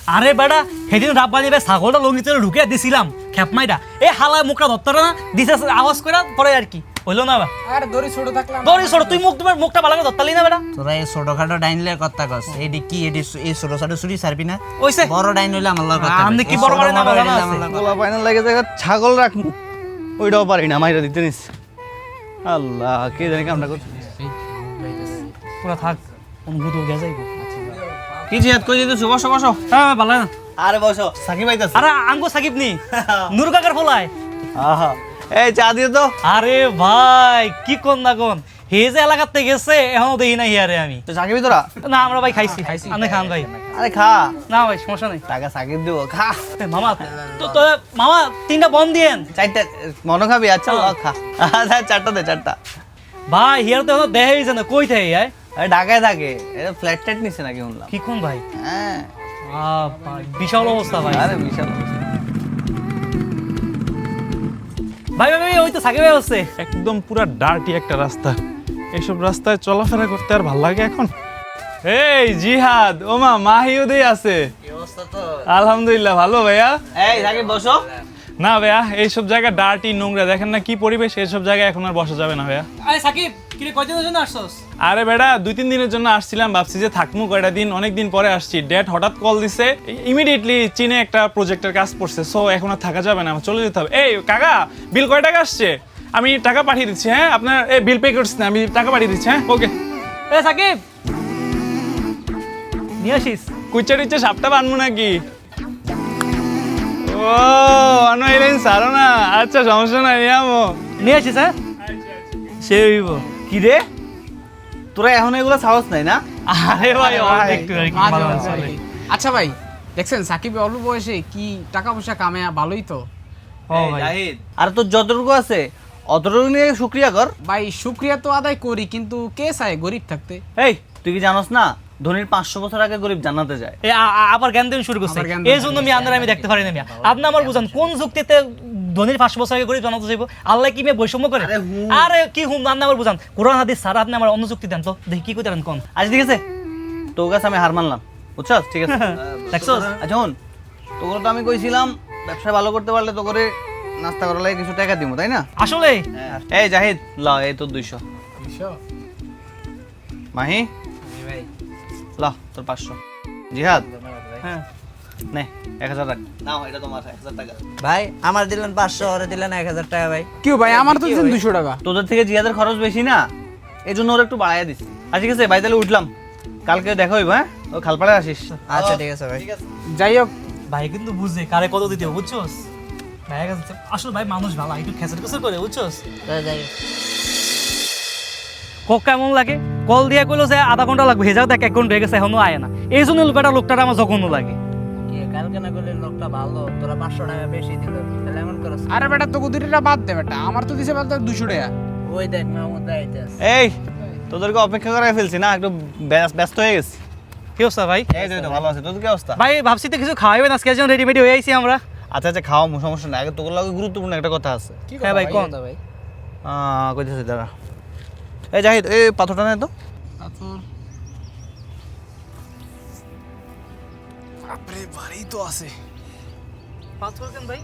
আরে বেটা সেদিন রাব্বানি ভাই ছাগলটা লঙ্গিতে ঢুকে দিছিলাম খেপমাইটা এই হালায় মুখটা ধরতে না দিছে আওয়াজ করে পরে আর কি হইলো না বা আরে দড়ি ছোট থাকলাম দড়ি ছোট তুই মুখটা ভালো করে ধরতালি না বেটা তোরা এই ছোটখাটো ডাইনলের কথা কস এডি কি এডি এই ছোট ছোট চুরি ছাড়বি না ওইছে বড় ডাইন হইলে আমার লগে কথা আমনে কি বড় বড় নাম জানা আছে গোলা ফাইনাল লাগে জায়গা ছাগল রাখমু ওইটাও পারি না মাইরা দিতে নিস আল্লাহ কে জানি কামটা করছে পুরা থাক অনুভূত হয়ে যাইবো কি জিহাদ কই দিতেছো বসো বসো হ্যাঁ ভালো না আরে বসো সাকিব আইতাছে আরে আঙ্গো সাকিব নি নূর কাকার ফলায় আহা এই চা দিও তো আরে ভাই কি কোন না কোন হে যে এলাকাতে গেছে এখনো দেখি না হিয়ারে আমি তো সাকিবই তোরা না আমরা ভাই খাইছি আপনি খান ভাই আরে খা না ভাই সমস্যা নেই টাকা সাকিব দিব খা এ, মামা তো মামা 3টা বন দিয়েন চারটা মনে খাবি আচ্ছা ল খা আচ্ছা চারটা দে চারটা ভাই হিয়ার তো এখনো দেখাই যায় না কই থাকে আয় আরে ঢাকায় থাকে এটা ফ্ল্যাট ট্যাট নিছে নাকি শুনলাম কি কোন ভাই হ্যাঁ ভাই বিশাল অবস্থা ভাই আরে বিশাল অবস্থা। ভাই ভাই ভাই, ওই তো সাকিব ভাই হচ্ছে একদম পুরা ডার্টি একটা রাস্তা এইসব রাস্তায় চলাফেরা করতে আর ভাল লাগে এখন এই জিহাদ ওমা মাহিউদই আছে আলহামদুলিল্লাহ ভালো ভাইয়া এই সাকিব বসো না ভাইয়া এইসব জায়গা ডার্টি নোংরা দেখেন না কি পরিবেশ এইসব জায়গায় এখন আর বসা যাবে না ভাইয়া আরে সাকিব কি রে কয়দিনের জন্য আসছস আরে বেটা 2-3 দিনের জন্য আসছিলাম ভাবছি যে থাকমু কয়টা দিন অনেক দিন পরে আসছি ড্যাড হঠাৎ কল দিছে ইমিডিয়েটলি চীনে একটা প্রজেক্টের কাজ পড়ছে সো এখন আর থাকা যাবে না আমার চলে যেতে হবে এই কাকা বিল কয় টাকা আসছে আমি টাকা পাঠিয়ে দিচ্ছি হ্যাঁ আপনার এই বিল পে করছি না আমি টাকা পাঠিয়ে দিচ্ছি হ্যাঁ ওকে এ সাকিব নিয়ে আসিস কুচ্চা টুচ্চা সাপটা বানবো নাকি ও অনলাইন সারো না আচ্ছা সমস্যা নাই আমো নিয়ে আসিস হ্যাঁ সে হইব কি রে তোরা এখন এগুলো সাহস নাই না আরে ভাই অল্প একটু আর কি ভালো চলে আচ্ছা ভাই দেখছেন সাকিব অল্প বয়সে কি টাকা পয়সা কামায় ভালোই তো ও ভাই জাহিদ আর তোর যতটুকু আছে অতটুকু নিয়ে শুক্রিয়া কর ভাই শুক্রিয়া তো আদায় করি কিন্তু কে চায় গরিব থাকতে এই তুই কি জানোস না ধনীর 500 বছর আগে গরিব জান্নাতে যায় এ আবার জ্ঞান দিন শুরু করছে আবার জ্ঞান এই জন্য আমি দেখতে পারি না মিয়া আপনি আমার বুঝান কোন যুক্তিতে ধনীর 500 বছর আগে গরিব জানাতে চাইবো আল্লাহ কি মেয়ে বৈষম্য করে আরে হুম। আরে কি হুম আপনি আমার বুঝান কোরআন হাদিস স্যার আপনি আমার অন্য যুক্তি দেন তো দেখি কি কইতারেন কোন আচ্ছা ঠিক আছে তোর কাছে আমি হার মানলাম বুঝছস ঠিক আছে দেখছস আচ্ছা হন তোকে তো আমি কইছিলাম ব্যবসা ভালো করতে পারলে তো করে নাস্তা করার লাগে কিছু টাকা দিব তাই না আসলে এই জাহিদ ল এই তোর 200 মাহি ল তোর 500 জিহাদ হ্যাঁ নে 1000 টাকা নাও এটা তোমার 1000 টাকা ভাই আমার দিলেন 500 ওরে দিলেন 1000 টাকা ভাই কি ভাই আমার তো দিন 200 টাকা তোদের থেকে জিহাদের খরচ বেশি না এই জন্য ওরা একটু বাড়াইয়া দিছি আর ঠিক আছে ভাই তাহলে উঠলাম কালকে দেখা হইব হ্যাঁ ও খালপাড়ে আসিস আচ্ছা ঠিক আছে ভাই যাই হোক ভাই কিন্তু বুঝছে কারে কত দিতে হবে, বুঝছস ভাই কাছে আসলে ভাই মানুষ ভালো একটু খেসার খেসার করে বুঝছস যাই কক কেমন লাগে কল দিয়ে কইলো যে আধা ঘন্টা লাগবে হেজাও দেখ 1 ঘন্টা হয়ে গেছে এখনো আয় না এই জন্য লোকটা আমার জঘন্য লাগে কি কালকে না করলে লোকটা ভালো তোরা 500 টাকা বেশি দিল তাহলে এমন করছ আরে বেটা তোকে দুইটা বাদ দে বেটা আমার তো দিছে বলতে 200 টাকা ওই দেখ মাহমুদ আইতাছে এই তোদেরকে অপেক্ষা করাই ফেলছি না একটু ব্যস্ত হয়ে গেছি কি অবস্থা ভাই এই তো ভালো আছে তোদের কি অবস্থা ভাই ভাবছি তো কিছু খাওয়াইবেন আজকে যেন রেডিমেডি হয়ে আইছি আমরা আচ্ছা আচ্ছা খাওয়া সমস্যা নাই আগে তোর লাগে গুরুত্বপূর্ণ একটা কথা আছে হ্যাঁ ভাই কোন ভাই কইতেছি দাঁড়া এই জাহিদ এই পাথরটা নে তো পাথর আপরে ভারী তো আছে পাথর কেন ভাই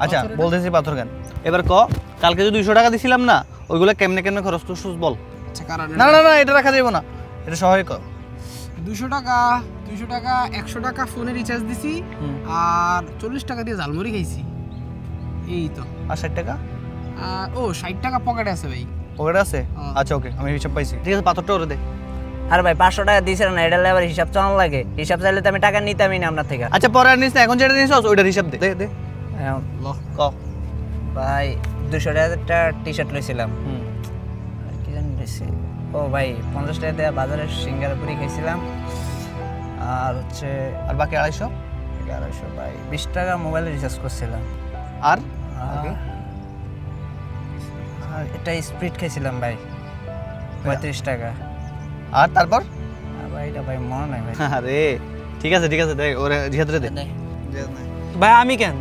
আচ্ছা বলতেছি পাথর কেন এবার ক কালকে যে 200 টাকা দিছিলাম না ওইগুলো কেমনে কেমনে খরচ করছিস বল আচ্ছা কারণ না না না এটা রাখা যাবে না এটা সহায় কর 200 টাকা 100 টাকা ফোনে রিচার্জ দিছি হুম। আর 40 টাকা দিয়ে ঝালমুড়ি খাইছি এই তো আর 60 টাকা ও 60 টাকা পকেটে আছে ভাই পকেটে আছে হ্যাঁ। আচ্ছা ওকে আমি হিসাব পাইছি ঠিক আছে পাথরটা ওরে দে আর ভাই 500 টাকা দিছেন না এটা আবার হিসাব চালান লাগে হিসাব চাইলে তো আমি টাকা নিতামই না আপনার থেকে আচ্ছা পরে আর নিস না এখন যেটা নিস ওইটার হিসাব দে দে দে ল ক ভাই 200 টাকা একটা টি-শার্ট লইছিলাম হুম আর কি জানি লইছি ও ভাই 50 টাকা দিয়ে বাজারে সিঙ্গারা পুরি খাইছিলাম আর হচ্ছে আর বাকি 250 1100 ভাই 20 টাকা মোবাইলে রিচার্জ করছিলাম আর আর এটা স্প্রিট খাইছিলাম ভাই 35 টাকা আর তারপর আর ভাই এটা ভাই মনে নাই ভাই আরে ঠিক আছে দে ওরে জিহাদ রে দে ভাই আমি কেন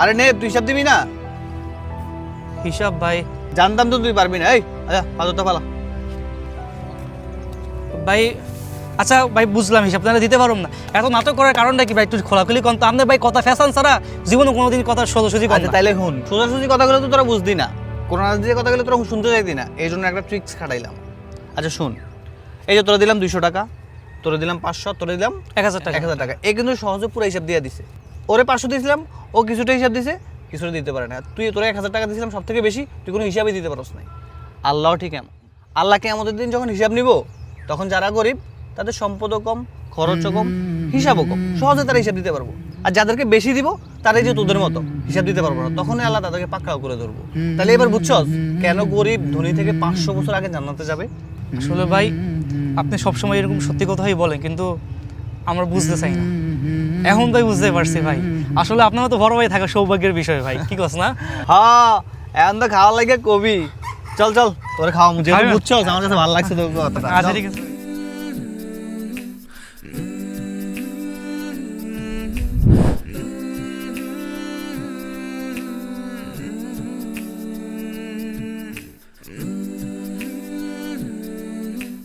আরে নে তুই হিসাব দিবি না হিসাব ভাই জানতাম তো তুই পারবি না এই আচ্ছা পাথরটা ফালা ভাই আচ্ছা ভাই বুঝলাম, হিসাব তাহলে দিতে পারুম না। এত নাটক করার কারণটা কি ভাই, একটু খোলাখুলি কন তো। আপনার ভাই কথা ফ্যাশন ছাড়া জীবনে কোনোদিন কথা সোজাসুজি কন আচ্ছা না। তাইলে শুন, সোজাসুজি কথাগুলো তো তোরা বুঝদি না, কোনো দিয়ে কথাগুলো তোরা শুনতে চাইতি না, এই জন্য একটা ট্রিক্স খাটাইলাম। আচ্ছা শুন, এই যে তোরা দিলাম 200 টাকা, তোরা দিলাম 500, তোরা দিলাম 1000 টাকা। 1000 টাকা, এ কিন্তু সহজে পুরো হিসাব দিয়ে দিছে। ওরে 500 দিয়েছিলাম, ও কিছুটা হিসাব দিছে, কিছুটা দিতে পারে না। তোরা 1000 টাকা দিয়েছিলাম সব থেকে বেশি, তুই কোনো হিসাবই দিতে পারস নাই। আল্লাহ ঠিক এমন, আল্লাহকে আমাদের দিন যখন হিসাব নিব, তখন যারা গরিব তাদের সম্পদও কম, খরচও কম, হিসাবও কম, সহজে তারা হিসাব দিতে পারবো। আর যাদেরকে বেশি দিব তারাই যে তোদের মতো হিসাব দিতে পারবো না, তখনই আল্লাহ তাদেরকে পাকড়াও করে ধরবো। তাহলে এবার বুঝছস কেন গরিব ধনী থেকে 500 বছর আগে জান্নাতে যাবে? আসলে ভাই আপনি সবসময় এরকম সত্যি কথাই বলেন, কিন্তু আমরা বুঝতে চাই না। এখন তাই বুঝতে পারছি ভাই, আসলে আপনার মতো বড় ভাই থাকা সৌভাগ্যের বিষয় ভাই, কি কস না? হ্যাঁ, এখন তো খাওয়া লাগে কবি। চল চল তোরে খাওয়া, যেহেতু খাবে? বুঝছস আমার কাছে ভালো লাগছে তোর কথাটা। আচ্ছা ঠিক আছে।